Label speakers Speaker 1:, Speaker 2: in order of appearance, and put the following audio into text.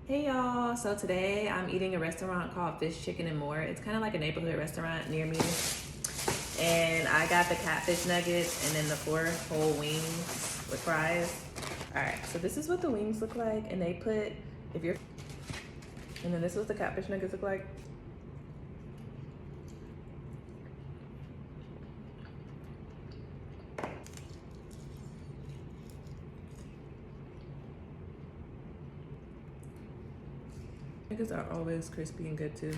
Speaker 1: Hey y'all, so today I'm eating a restaurant called Fish, Chicken, and More. It's kind of like a neighborhood restaurant near me. And I got the catfish nuggets and then the 4 whole wings with fries. All right, so this is what the wings look like. And they put, and then this is what the catfish nuggets look like. Nuggets are always crispy and good too.